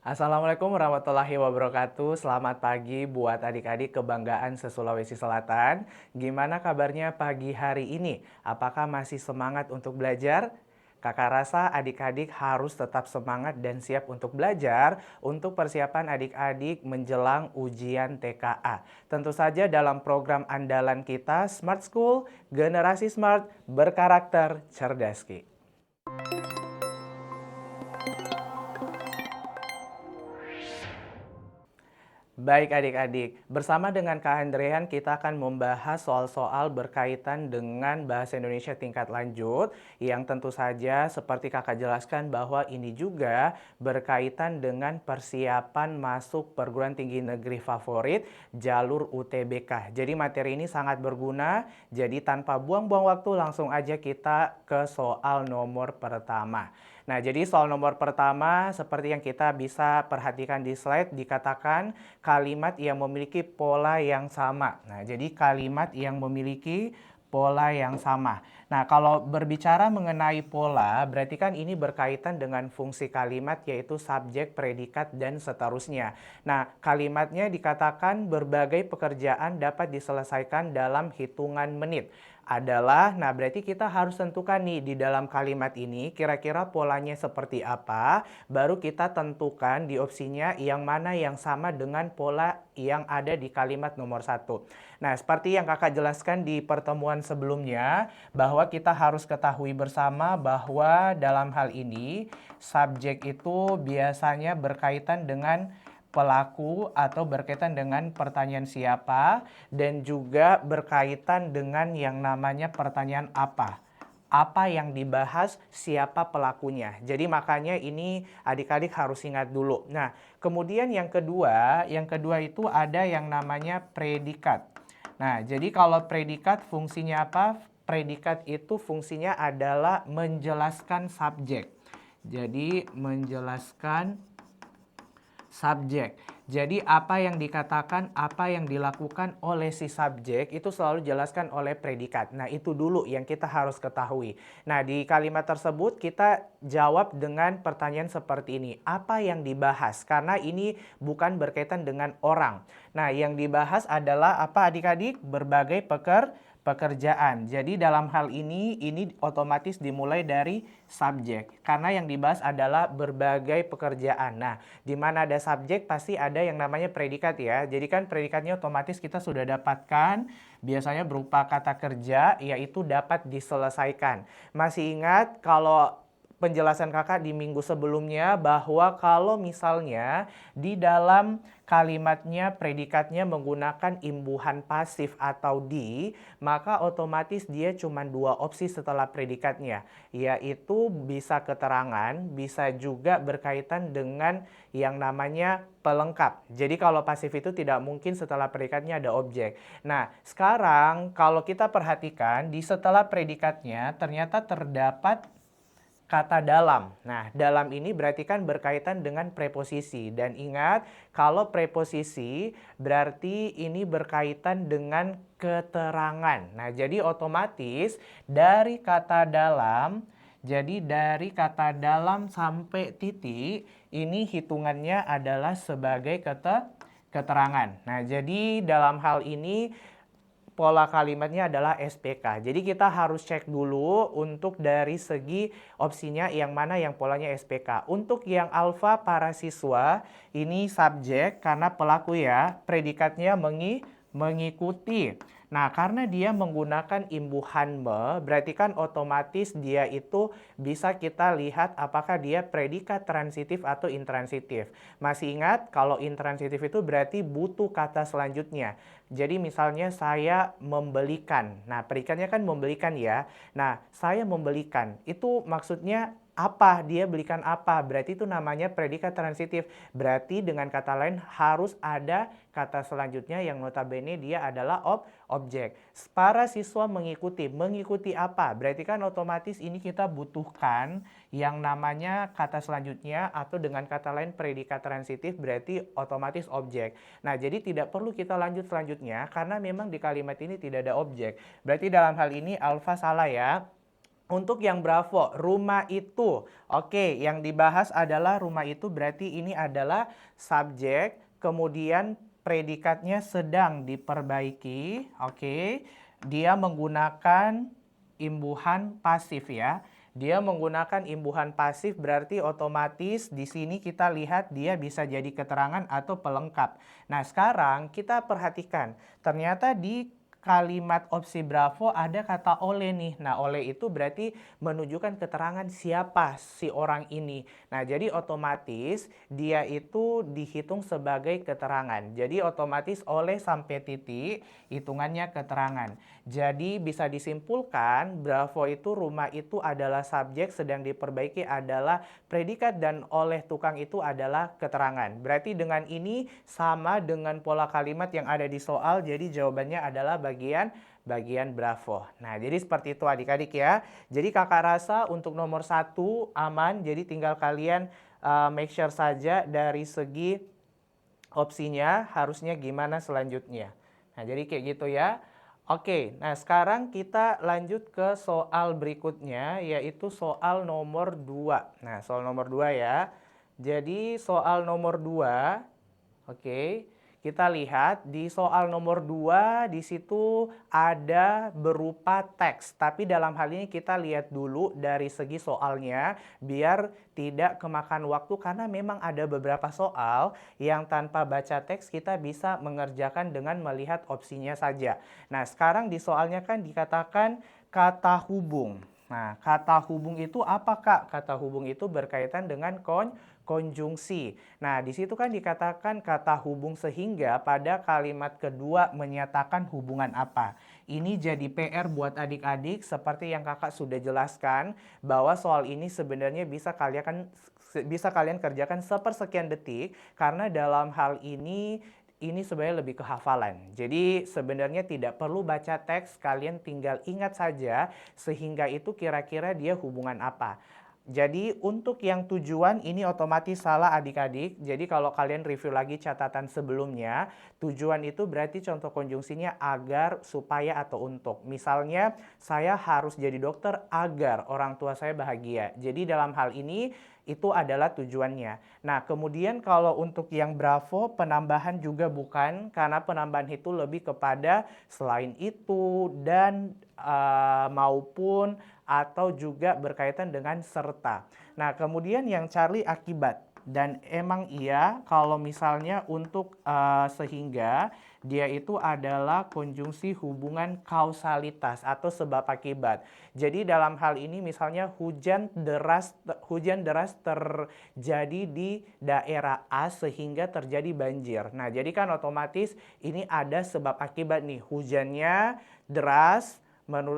Assalamualaikum warahmatullahi wabarakatuh. Selamat pagi buat adik-adik kebanggaan se-Sulawesi Selatan. Gimana kabarnya pagi hari ini? Apakah masih semangat untuk belajar? Kakak rasa adik-adik harus tetap semangat dan siap untuk belajar untuk persiapan adik-adik menjelang ujian TKA. Tentu saja dalam program andalan kita Smart School, Generasi Smart, Berkarakter Cerdas Ki. Baik adik-adik, bersama dengan Kak Andrean kita akan membahas soal-soal berkaitan dengan bahasa Indonesia tingkat lanjut yang tentu saja seperti kakak jelaskan bahwa ini juga berkaitan dengan persiapan masuk perguruan tinggi negeri favorit jalur UTBK. Jadi materi ini sangat berguna, jadi tanpa buang-buang waktu langsung aja kita ke soal nomor pertama. Nah, jadi soal nomor pertama seperti yang kita bisa perhatikan di slide dikatakan kalimat yang memiliki pola yang sama. Nah, jadi kalimat yang memiliki pola yang sama. Nah, kalau berbicara mengenai pola, berarti kan ini berkaitan dengan fungsi kalimat yaitu subjek, predikat, dan seterusnya. Nah, kalimatnya dikatakan berbagai pekerjaan dapat diselesaikan dalam hitungan menit. Nah berarti kita harus tentukan nih di dalam kalimat ini kira-kira polanya seperti apa, baru kita tentukan di opsinya yang mana yang sama dengan pola yang ada di kalimat nomor 1. Nah, seperti yang kakak jelaskan di pertemuan sebelumnya, bahwa kita harus ketahui bersama bahwa dalam hal ini, subjek itu biasanya berkaitan dengan pelaku atau berkaitan dengan pertanyaan siapa dan juga berkaitan dengan yang namanya pertanyaan apa. Apa yang dibahas, siapa pelakunya. Jadi makanya ini adik-adik harus ingat dulu. Nah, kemudian yang kedua itu ada yang namanya predikat. Nah, jadi kalau predikat fungsinya apa? Predikat itu fungsinya adalah menjelaskan subjek. Jadi menjelaskan subjek. Jadi apa yang dikatakan, apa yang dilakukan oleh si subjek itu selalu dijelaskan oleh predikat. Nah, itu dulu yang kita harus ketahui. Nah, di kalimat tersebut kita jawab dengan pertanyaan seperti ini. Apa yang dibahas? Karena ini bukan berkaitan dengan orang. Nah, yang dibahas adalah apa adik-adik? Berbagai pekerjaan. Jadi dalam hal ini otomatis dimulai dari subjek. Karena yang dibahas adalah berbagai pekerjaan. Nah, di mana ada subjek pasti ada yang namanya predikat ya. Jadi kan predikatnya otomatis kita sudah dapatkan. Biasanya berupa kata kerja yaitu dapat diselesaikan. Masih ingat kalau penjelasan kakak di minggu sebelumnya bahwa kalau misalnya di dalam kalimatnya predikatnya menggunakan imbuhan pasif atau di, maka otomatis dia cuma dua opsi setelah predikatnya, yaitu bisa keterangan, bisa juga berkaitan dengan yang namanya pelengkap. Jadi kalau pasif itu tidak mungkin setelah predikatnya ada objek. Nah, sekarang kalau kita perhatikan di setelah predikatnya ternyata terdapat kata dalam. Nah, dalam ini berarti kan berkaitan dengan preposisi. Dan ingat, kalau preposisi berarti ini berkaitan dengan keterangan. Nah, jadi otomatis dari kata dalam, sampai titik, ini hitungannya adalah sebagai keterangan. Nah, jadi dalam hal ini pola kalimatnya adalah SPK. Jadi kita harus cek dulu untuk dari segi opsinya yang mana yang polanya SPK. Untuk yang alfa para siswa ini subjek karena pelaku ya, predikatnya mengikuti. Nah, karena dia menggunakan imbuhan me, berarti kan otomatis dia itu bisa kita lihat apakah dia predikat transitif atau intransitif. Masih ingat kalau intransitif itu berarti butuh kata selanjutnya. Jadi misalnya saya membelikan. Nah, predikatnya kan membelikan ya. Nah, saya membelikan. Itu maksudnya apa? Dia belikan apa? Berarti itu namanya predikat transitif. Berarti dengan kata lain harus ada kata selanjutnya yang notabene dia adalah objek. Para siswa mengikuti. Mengikuti apa? Berarti kan otomatis ini kita butuhkan yang namanya kata selanjutnya atau dengan kata lain predikat transitif berarti otomatis objek. Nah, jadi tidak perlu kita lanjut selanjutnya karena memang di kalimat ini tidak ada objek. Berarti dalam hal ini alfa salah ya. Untuk yang Bravo, rumah itu. Oke, yang dibahas adalah rumah itu berarti ini adalah subjek, kemudian predikatnya sedang diperbaiki. Oke, dia menggunakan imbuhan pasif ya. Dia menggunakan imbuhan pasif berarti otomatis di sini kita lihat dia bisa jadi keterangan atau pelengkap. Nah, sekarang kita perhatikan. Ternyata di kalimat opsi Bravo ada kata oleh nih. Nah, oleh itu berarti menunjukkan keterangan siapa si orang ini. Nah, jadi otomatis dia itu dihitung sebagai keterangan. Jadi otomatis oleh sampai titik hitungannya keterangan. Jadi bisa disimpulkan Bravo itu rumah itu adalah subjek, sedang diperbaiki adalah predikat, dan oleh tukang itu adalah keterangan. Berarti dengan ini sama dengan pola kalimat yang ada di soal. Jadi jawabannya adalah bagian Bravo. Nah, jadi seperti itu adik-adik ya. Jadi kakak rasa untuk nomor 1 aman. Jadi tinggal kalian make sure saja dari segi opsinya harusnya gimana selanjutnya. Nah, jadi kayak gitu ya. Oke, nah sekarang kita lanjut ke soal berikutnya, yaitu soal nomor 2. Nah, soal nomor 2 ya. Jadi soal nomor 2, oke, kita lihat di soal nomor 2 di situ ada berupa teks. Tapi dalam hal ini kita lihat dulu dari segi soalnya biar tidak kemakan waktu, karena memang ada beberapa soal yang tanpa baca teks kita bisa mengerjakan dengan melihat opsinya saja. Nah, sekarang di soalnya kan dikatakan kata hubung. Nah, kata hubung itu apa, Kak? Kata hubung itu berkaitan dengan konjungsi. Nah, di situ kan dikatakan kata hubung sehingga pada kalimat kedua menyatakan hubungan apa. Ini jadi PR buat adik-adik seperti yang kakak sudah jelaskan bahwa soal ini sebenarnya bisa kalian kerjakan sepersekian detik, karena dalam hal ini sebenarnya lebih ke hafalan. Jadi sebenarnya tidak perlu baca teks, kalian tinggal ingat saja sehingga itu kira-kira dia hubungan apa. Jadi untuk yang tujuan ini otomatis salah adik-adik. Jadi kalau kalian review lagi catatan sebelumnya, tujuan itu berarti contoh konjungsinya agar, supaya, atau untuk. Misalnya saya harus jadi dokter agar orang tua saya bahagia. Jadi dalam hal ini itu adalah tujuannya. Nah, kemudian kalau untuk yang Bravo penambahan juga bukan, karena penambahan itu lebih kepada selain itu dan maupun atau juga berkaitan dengan serta. Nah, kemudian yang Charlie akibat. Dan emang iya kalau misalnya untuk sehingga dia itu adalah konjungsi hubungan kausalitas atau sebab akibat. Jadi dalam hal ini misalnya hujan deras terjadi di daerah A sehingga terjadi banjir. Nah, jadi kan otomatis ini ada sebab akibat nih. Hujannya deras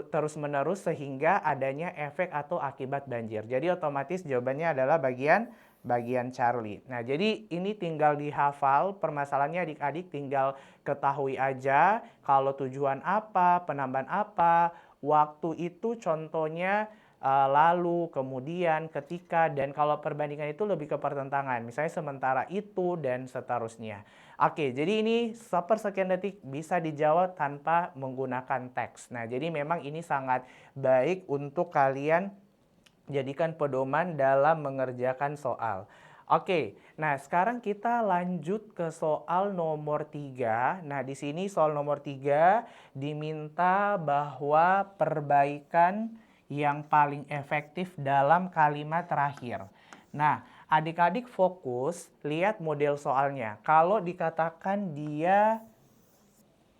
terus-menerus sehingga adanya efek atau akibat banjir. Jadi otomatis jawabannya adalah bagian Charlie. Nah, jadi ini tinggal dihafal, permasalahannya adik-adik tinggal ketahui aja kalau tujuan apa, penambahan apa, waktu itu contohnya lalu, kemudian, ketika, dan kalau perbandingan itu lebih ke pertentangan. Misalnya sementara itu dan seterusnya. Oke, jadi ini sepersekian detik bisa dijawab tanpa menggunakan teks. Nah, jadi memang ini sangat baik untuk kalian jadikan pedoman dalam mengerjakan soal. Oke, nah sekarang kita lanjut ke soal nomor 3. Nah, di sini soal nomor 3 diminta bahwa perbaikan yang paling efektif dalam kalimat terakhir. Nah, adik-adik fokus lihat model soalnya. Kalau dikatakan dia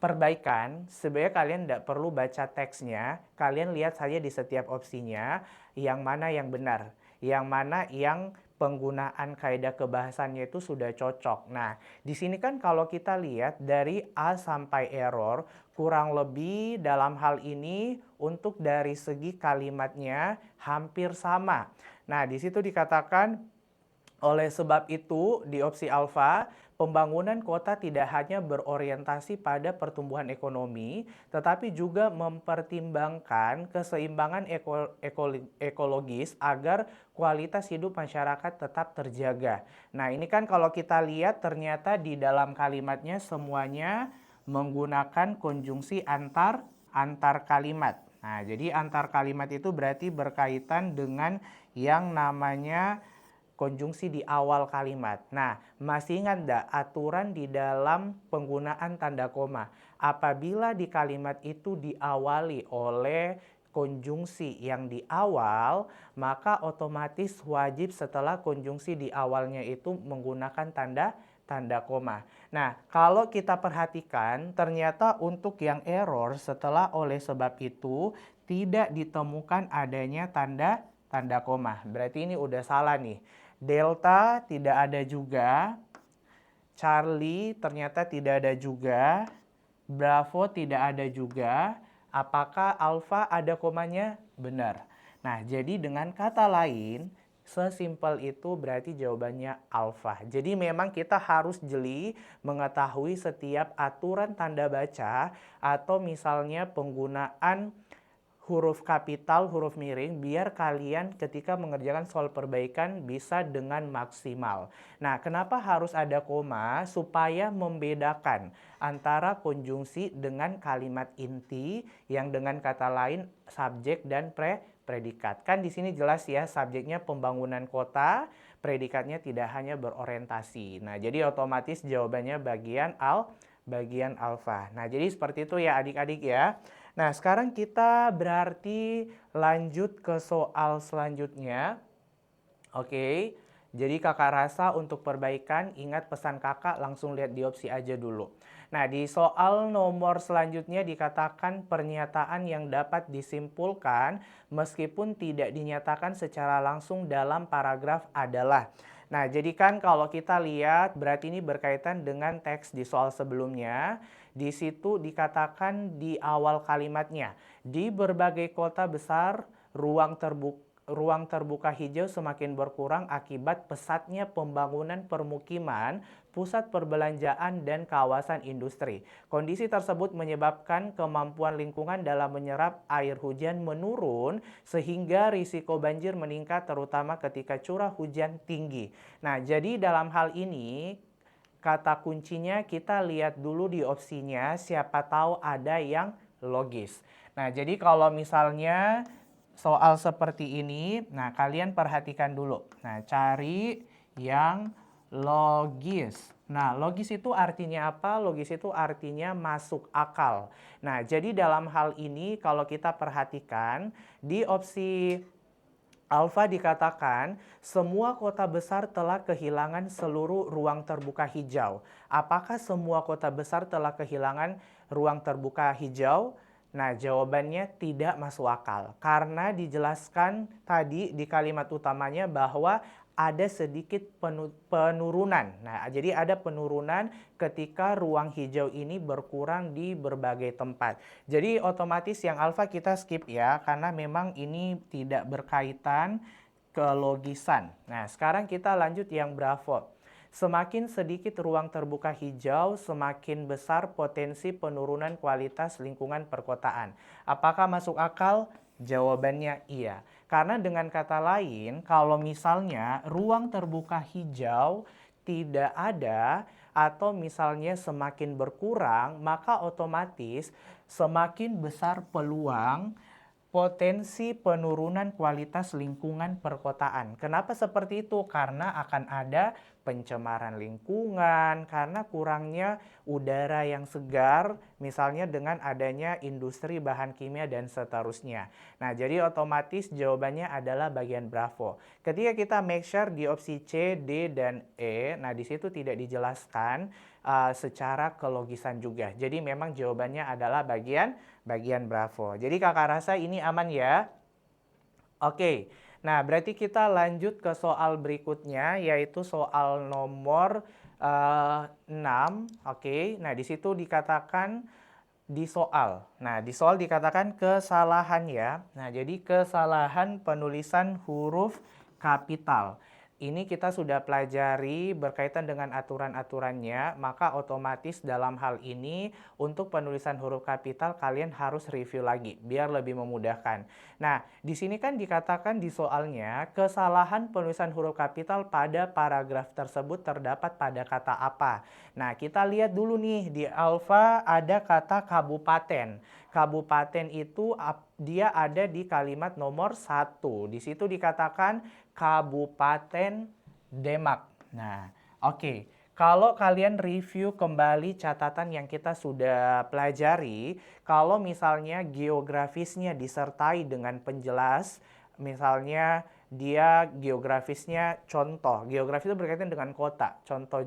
perbaikan, sebenarnya kalian tidak perlu baca teksnya, kalian lihat saja di setiap opsinya yang mana yang benar, yang mana yang penggunaan kaidah kebahasannya itu sudah cocok. Nah, di sini kan kalau kita lihat dari A sampai error, kurang lebih dalam hal ini untuk dari segi kalimatnya hampir sama. Nah, di situ dikatakan oleh sebab itu di opsi alfa, pembangunan kota tidak hanya berorientasi pada pertumbuhan ekonomi, tetapi juga mempertimbangkan keseimbangan ekologis agar kualitas hidup masyarakat tetap terjaga. Nah, ini kan kalau kita lihat ternyata di dalam kalimatnya semuanya menggunakan konjungsi antar kalimat. Nah, jadi antar kalimat itu berarti berkaitan dengan yang namanya konjungsi di awal kalimat. Nah, masih ingat enggak aturan di dalam penggunaan tanda koma? Apabila di kalimat itu diawali oleh konjungsi yang di awal, maka otomatis wajib setelah konjungsi di awalnya itu menggunakan tanda koma. Nah, kalau kita perhatikan, ternyata untuk yang error setelah oleh sebab itu tidak ditemukan adanya tanda koma. Berarti ini udah salah nih. Delta tidak ada juga, Charlie ternyata tidak ada juga, Bravo tidak ada juga. Apakah Alpha ada komanya? Benar. Nah, jadi dengan kata lain, sesimpel itu berarti jawabannya Alpha. Jadi memang kita harus jeli mengetahui setiap aturan tanda baca atau misalnya penggunaan huruf kapital, huruf miring, biar kalian ketika mengerjakan soal perbaikan bisa dengan maksimal. Nah, kenapa harus ada koma? Supaya membedakan antara konjungsi dengan kalimat inti yang dengan kata lain subjek dan predikat. Kan di sini jelas ya, subjeknya pembangunan kota, predikatnya tidak hanya berorientasi. Nah, jadi otomatis jawabannya bagian alfa. Nah, jadi seperti itu ya adik-adik ya. Nah, sekarang kita berarti lanjut ke soal selanjutnya. Oke, jadi kakak rasa untuk perbaikan, ingat pesan kakak langsung lihat di opsi aja dulu. Nah, di soal nomor selanjutnya dikatakan pernyataan yang dapat disimpulkan meskipun tidak dinyatakan secara langsung dalam paragraf adalah. Nah, jadi kan kalau kita lihat berarti ini berkaitan dengan teks di soal sebelumnya. Di situ dikatakan di awal kalimatnya, di berbagai kota besar ruang terbuka hijau semakin berkurang akibat pesatnya pembangunan permukiman, pusat perbelanjaan, dan kawasan industri. Kondisi tersebut menyebabkan kemampuan lingkungan dalam menyerap air hujan menurun sehingga risiko banjir meningkat terutama ketika curah hujan tinggi. Nah, jadi dalam hal ini kata kuncinya kita lihat dulu di opsinya, siapa tahu ada yang logis. Nah, jadi kalau misalnya soal seperti ini, nah kalian perhatikan dulu. Nah, cari yang logis. Nah, logis itu artinya apa? Logis itu artinya masuk akal. Nah, jadi dalam hal ini kalau kita perhatikan di opsi Alfa dikatakan semua kota besar telah kehilangan seluruh ruang terbuka hijau. Apakah semua kota besar telah kehilangan ruang terbuka hijau? Nah, jawabannya tidak masuk akal. Karena dijelaskan tadi di kalimat utamanya bahwa ada sedikit penurunan. Nah, jadi ada penurunan ketika ruang hijau ini berkurang di berbagai tempat. Jadi otomatis yang alfa kita skip ya, karena memang ini tidak berkaitan kelogisan. Nah, sekarang kita lanjut yang bravo. Semakin sedikit ruang terbuka hijau, semakin besar potensi penurunan kualitas lingkungan perkotaan. Apakah masuk akal? Jawabannya iya. Karena dengan kata lain, kalau misalnya ruang terbuka hijau tidak ada atau misalnya semakin berkurang, maka otomatis semakin besar peluang potensi penurunan kualitas lingkungan perkotaan. Kenapa seperti itu? Karena akan ada pencemaran lingkungan, karena kurangnya udara yang segar, misalnya dengan adanya industri bahan kimia dan seterusnya. Nah, jadi otomatis jawabannya adalah bagian bravo. Ketika kita make sure di opsi C, D, dan E, nah di situ tidak dijelaskan secara kelogisan juga. Jadi memang jawabannya adalah bagian bravo. Jadi kakak rasa ini aman ya? Oke, nah berarti kita lanjut ke soal berikutnya yaitu soal nomor 6. Oke, nah di situ dikatakan di soal. Nah di soal dikatakan kesalahan ya. Nah jadi kesalahan penulisan huruf kapital. Ini kita sudah pelajari berkaitan dengan aturan-aturannya, maka otomatis dalam hal ini untuk penulisan huruf kapital kalian harus review lagi biar lebih memudahkan. Nah, di sini kan dikatakan di soalnya kesalahan penulisan huruf kapital pada paragraf tersebut terdapat pada kata apa. Nah, kita lihat dulu nih di alfa ada kata kabupaten. Kabupaten itu dia ada di kalimat nomor 1. Di situ dikatakan Kabupaten Demak. Nah, oke. Kalau kalian review kembali catatan yang kita sudah pelajari, kalau misalnya geografisnya disertai dengan penjelas, misalnya dia geografisnya contoh. Geografis itu berkaitan dengan kota, contoh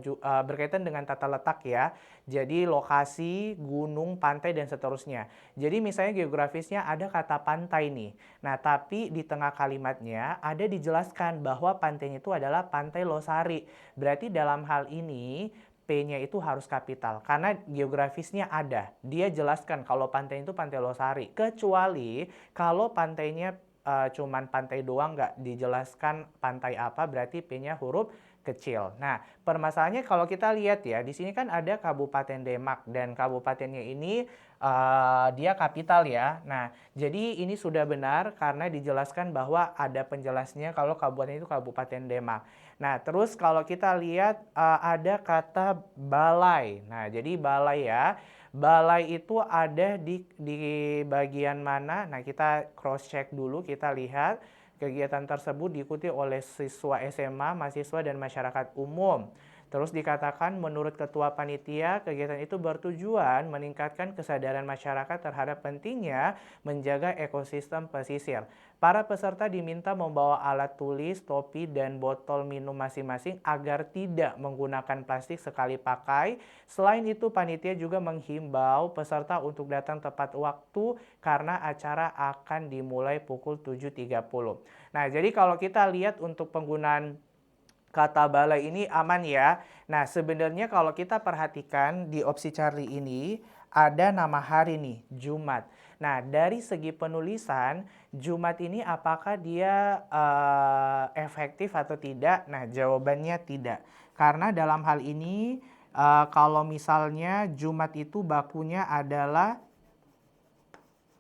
berkaitan dengan tata letak ya. Jadi lokasi, gunung, pantai dan seterusnya. Jadi misalnya geografisnya ada kata pantai nih. Nah, tapi di tengah kalimatnya ada dijelaskan bahwa pantainya itu adalah Pantai Losari. Berarti dalam hal ini P-nya itu harus kapital karena geografisnya ada. Dia jelaskan kalau pantai itu Pantai Losari. Kecuali kalau pantainya cuman pantai doang, nggak dijelaskan pantai apa, berarti P-nya huruf kecil. Nah, permasalahannya kalau kita lihat ya, di sini kan ada Kabupaten Demak dan kabupatennya ini dia kapital ya. Nah, jadi ini sudah benar karena dijelaskan bahwa ada penjelasnya kalau kabupaten itu Kabupaten Demak. Nah, terus kalau kita lihat ada kata balai. Nah, jadi balai ya. Balai itu ada di bagian mana? Nah, kita cross check dulu, kita lihat kegiatan tersebut diikuti oleh siswa SMA, mahasiswa dan masyarakat umum. Terus dikatakan menurut Ketua Panitia, kegiatan itu bertujuan meningkatkan kesadaran masyarakat terhadap pentingnya menjaga ekosistem pesisir. Para peserta diminta membawa alat tulis, topi, dan botol minum masing-masing agar tidak menggunakan plastik sekali pakai. Selain itu, panitia juga menghimbau peserta untuk datang tepat waktu karena acara akan dimulai pukul 7.30. Nah, jadi kalau kita lihat untuk penggunaan kata balai ini aman ya. Nah, sebenarnya kalau kita perhatikan di opsi Charlie ini ada nama hari nih, Jumat. Nah, dari segi penulisan, Jumat ini apakah dia efektif atau tidak? Nah, jawabannya tidak. Karena dalam hal ini, kalau misalnya Jumat itu bakunya adalah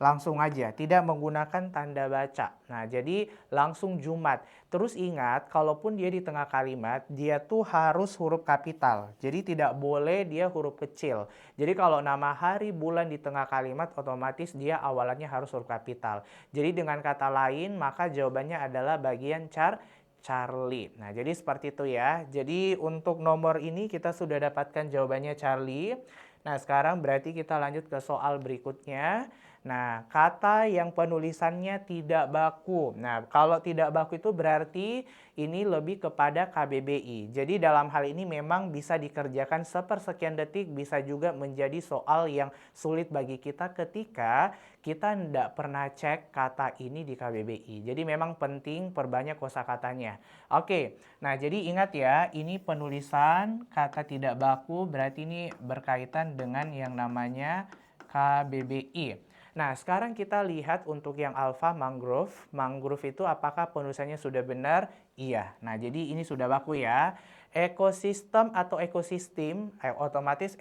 langsung aja, tidak menggunakan tanda baca. Nah, jadi langsung Jumat. Terus ingat, kalaupun dia di tengah kalimat, dia tuh harus huruf kapital. Jadi tidak boleh dia huruf kecil. Jadi kalau nama hari, bulan di tengah kalimat, otomatis dia awalannya harus huruf kapital. Jadi dengan kata lain, maka jawabannya adalah bagian Charlie. Nah, jadi seperti itu ya. Jadi untuk nomor ini kita sudah dapatkan jawabannya Charlie. Nah, sekarang berarti kita lanjut ke soal berikutnya. Nah, kata yang penulisannya tidak baku. Nah, kalau tidak baku itu berarti ini lebih kepada KBBI. Jadi dalam hal ini memang bisa dikerjakan sepersekian detik, bisa juga menjadi soal yang sulit bagi kita ketika kita tidak pernah cek kata ini di KBBI. Jadi memang penting perbanyak kosakatanya. Oke, nah jadi ingat ya, ini penulisan kata tidak baku berarti ini berkaitan dengan yang namanya KBBI. Nah, sekarang kita lihat untuk yang alfa mangrove. Mangrove itu apakah penulisannya sudah benar? Iya. Nah, jadi ini sudah baku ya. Ekosistem atau ekosistem, otomatis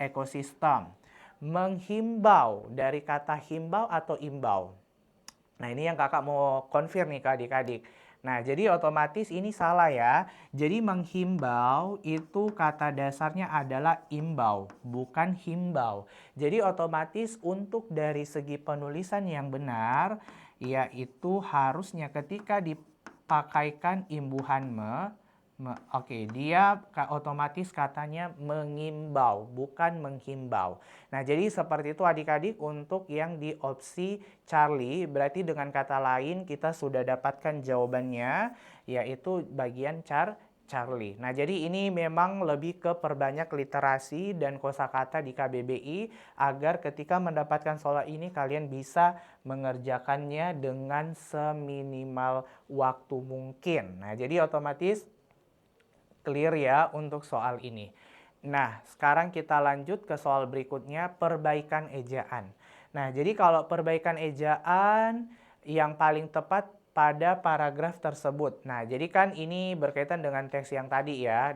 ekosistem. Menghimbau, dari kata himbau atau imbau. Nah, ini yang kakak mau konfirm nih ke adik-adik. Nah, jadi otomatis ini salah ya. Jadi menghimbau itu kata dasarnya adalah imbau, bukan himbau. Jadi otomatis untuk dari segi penulisan yang benar, yaitu harusnya ketika dipakaikan imbuhan oke, dia otomatis katanya mengimbau, bukan menghimbau. Nah, jadi seperti itu adik-adik untuk yang di opsi Charlie. Berarti dengan kata lain kita sudah dapatkan jawabannya, yaitu bagian Charlie. Nah, jadi ini memang lebih ke perbanyak literasi dan kosakata di KBBI agar ketika mendapatkan soal ini kalian bisa mengerjakannya dengan seminimal waktu mungkin. Nah, jadi otomatis clear ya untuk soal ini. Nah, sekarang kita lanjut ke soal berikutnya, perbaikan ejaan. Nah, jadi kalau perbaikan ejaan yang paling tepat pada paragraf tersebut. Nah, jadi kan ini berkaitan dengan teks yang tadi ya,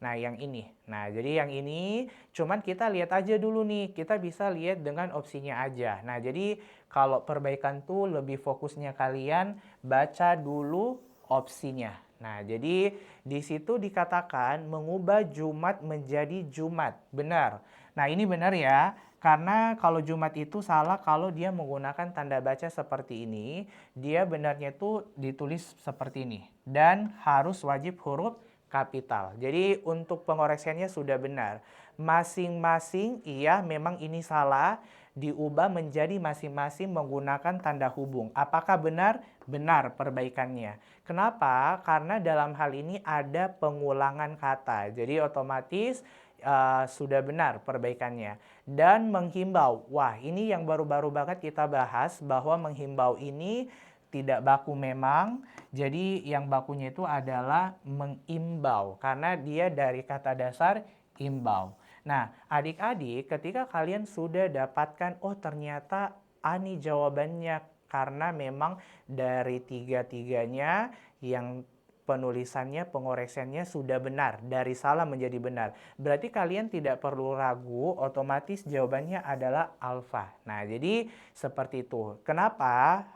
yang ini. Nah, jadi yang ini cuman kita lihat aja dulu nih, kita bisa lihat dengan opsinya aja. Nah, jadi kalau perbaikan tuh lebih fokusnya kalian baca dulu opsinya. Nah, jadi di situ dikatakan mengubah Jumat menjadi Jumat. Benar. Nah, ini benar ya. Karena kalau Jumat itu salah kalau dia menggunakan tanda baca seperti ini, dia benarnya itu ditulis seperti ini dan harus wajib huruf kapital. Jadi untuk pengoreksiannya sudah benar. Masing-masing iya memang ini salah, diubah menjadi masing-masing menggunakan tanda hubung. Apakah benar? Benar perbaikannya. Kenapa? Karena dalam hal ini ada pengulangan kata. Jadi otomatis sudah benar perbaikannya. Dan menghimbau, wah ini yang baru-baru banget kita bahas bahwa menghimbau ini tidak baku memang. Jadi yang bakunya itu adalah mengimbau karena dia dari kata dasar imbau. Nah, adik-adik ketika kalian sudah dapatkan, oh ternyata Ani jawabannya karena memang dari tiga-tiganya yang penulisannya, pengoreksiannya sudah benar, dari salah menjadi benar. Berarti kalian tidak perlu ragu, otomatis jawabannya adalah alfa. Nah, jadi seperti itu. Kenapa?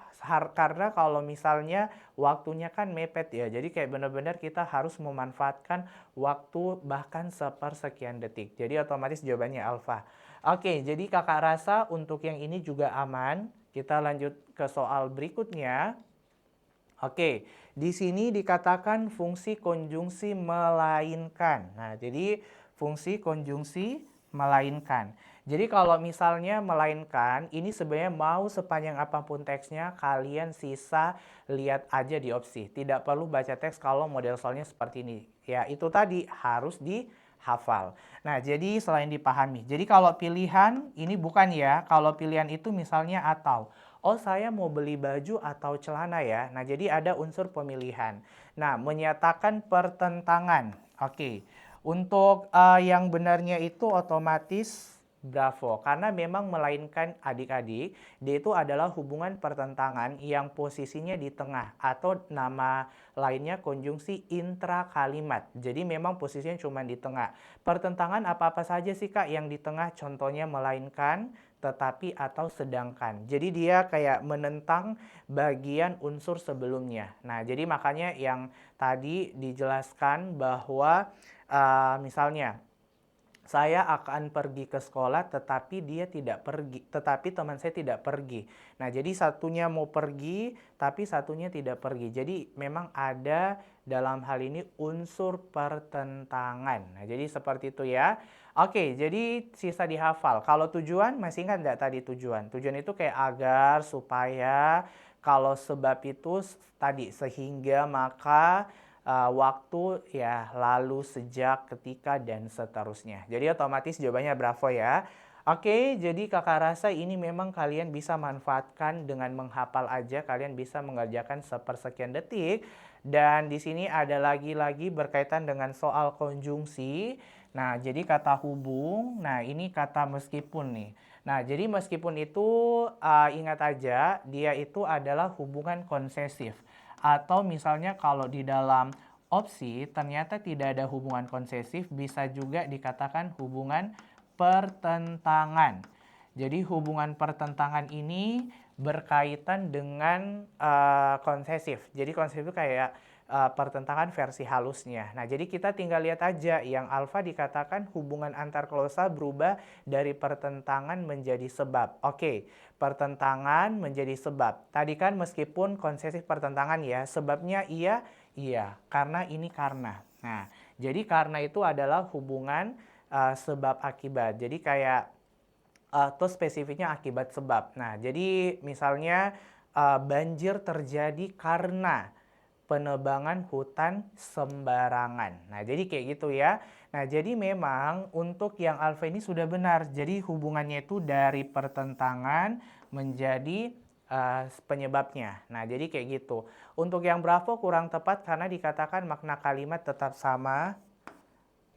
Karena kalau misalnya waktunya kan mepet ya, jadi kayak benar-benar kita harus memanfaatkan waktu bahkan sepersekian detik. Jadi otomatis jawabannya alfa. Oke, jadi kakak rasa untuk yang ini juga aman. Kita lanjut ke soal berikutnya. Oke, di sini dikatakan fungsi konjungsi melainkan. Nah, jadi fungsi konjungsi melainkan. Jadi kalau misalnya melainkan, ini sebenarnya mau sepanjang apapun teksnya, kalian sisa lihat aja di opsi. Tidak perlu baca teks kalau model soalnya seperti ini. Ya, itu tadi harus dihafal. Nah, jadi selain dipahami. Jadi kalau pilihan, ini bukan ya. Kalau pilihan itu misalnya atau. Oh saya mau beli baju atau celana ya. Nah jadi ada unsur pemilihan. Nah menyatakan pertentangan. Oke. Untuk yang benarnya itu otomatis bravo. Karena memang melainkan adik-adik. Dia itu adalah hubungan pertentangan yang posisinya di tengah. Atau nama lainnya konjungsi intrakalimat. Jadi memang posisinya cuma di tengah. Pertentangan apa-apa saja sih Kak yang di tengah? Contohnya melainkan, tetapi atau sedangkan. Jadi dia kayak menentang bagian unsur sebelumnya. Nah, jadi makanya yang tadi dijelaskan bahwa misalnya saya akan pergi ke sekolah tetapi dia tidak pergi, tetapi teman saya tidak pergi. Nah, jadi satunya mau pergi tapi satunya tidak pergi. Jadi memang ada dalam hal ini unsur pertentangan. Nah, jadi seperti itu ya. Oke, jadi sisa dihafal. Kalau tujuan masih ingat nggak tadi tujuan? Tujuan itu kayak agar, supaya, kalau sebab itu tadi sehingga, maka, waktu, ya, lalu, sejak, ketika, dan seterusnya. Jadi otomatis jawabannya bravo ya. Oke, jadi kakak rasa ini memang kalian bisa manfaatkan dengan menghafal aja, kalian bisa mengerjakan sepersekian detik. Dan di sini ada lagi-lagi berkaitan dengan soal konjungsi. Nah, jadi kata hubung, nah ini kata meskipun nih. Nah, jadi meskipun itu ingat aja, dia itu adalah hubungan konsesif. Atau misalnya kalau di dalam opsi ternyata tidak ada hubungan konsesif, bisa juga dikatakan hubungan pertentangan. Jadi hubungan pertentangan ini berkaitan dengan konsesif. Jadi konsesif itu kayak pertentangan versi halusnya. Nah, jadi kita tinggal lihat aja yang alfa dikatakan hubungan antar klausa berubah dari pertentangan menjadi sebab. Oke, pertentangan menjadi sebab. Tadi kan meskipun konsesif pertentangan ya, sebabnya iya, iya, karena ini karena. Nah, jadi karena itu adalah hubungan sebab akibat. Jadi kayak atau spesifiknya akibat sebab. Nah, jadi misalnya banjir terjadi karena penebangan hutan sembarangan. Nah, jadi kayak gitu ya. Nah, jadi memang untuk yang alfa ini sudah benar. Jadi hubungannya itu dari pertentangan menjadi penyebabnya. Nah, jadi kayak gitu. Untuk yang bravo kurang tepat karena dikatakan makna kalimat tetap sama.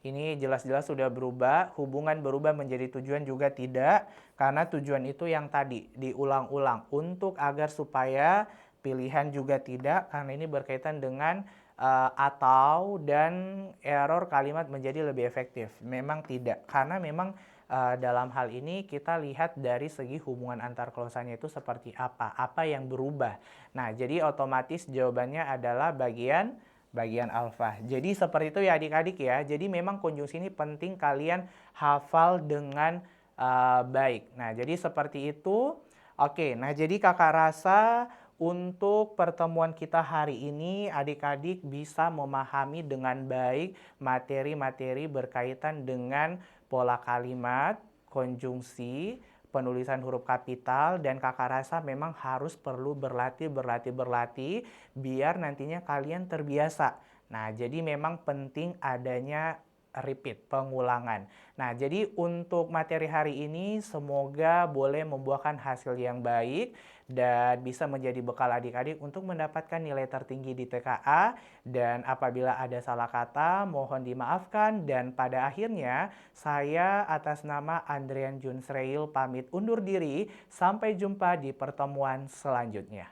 Ini jelas-jelas sudah berubah, hubungan berubah menjadi tujuan juga tidak, karena tujuan itu yang tadi diulang-ulang untuk agar supaya pilihan juga tidak, karena ini berkaitan dengan atau dan error kalimat menjadi lebih efektif. Memang tidak, karena memang dalam hal ini kita lihat dari segi hubungan antar klausanya itu seperti apa yang berubah. Nah, jadi otomatis jawabannya adalah bagian alfa. Jadi seperti itu ya adik-adik ya. Jadi memang konjungsi ini penting kalian hafal dengan Baik, nah jadi seperti itu. Oke, nah jadi Kakak rasa untuk pertemuan kita hari ini adik-adik bisa memahami dengan baik materi-materi berkaitan dengan pola kalimat, konjungsi, penulisan huruf kapital, dan Kakak rasa memang harus perlu berlatih biar nantinya kalian terbiasa. Nah, jadi memang penting adanya repeat, pengulangan. Nah, jadi untuk materi hari ini semoga boleh membuahkan hasil yang baik dan bisa menjadi bekal adik-adik untuk mendapatkan nilai tertinggi di TKA. Dan apabila ada salah kata, mohon dimaafkan. Dan pada akhirnya, saya atas nama Andrian Junsreil pamit undur diri. Sampai jumpa di pertemuan selanjutnya.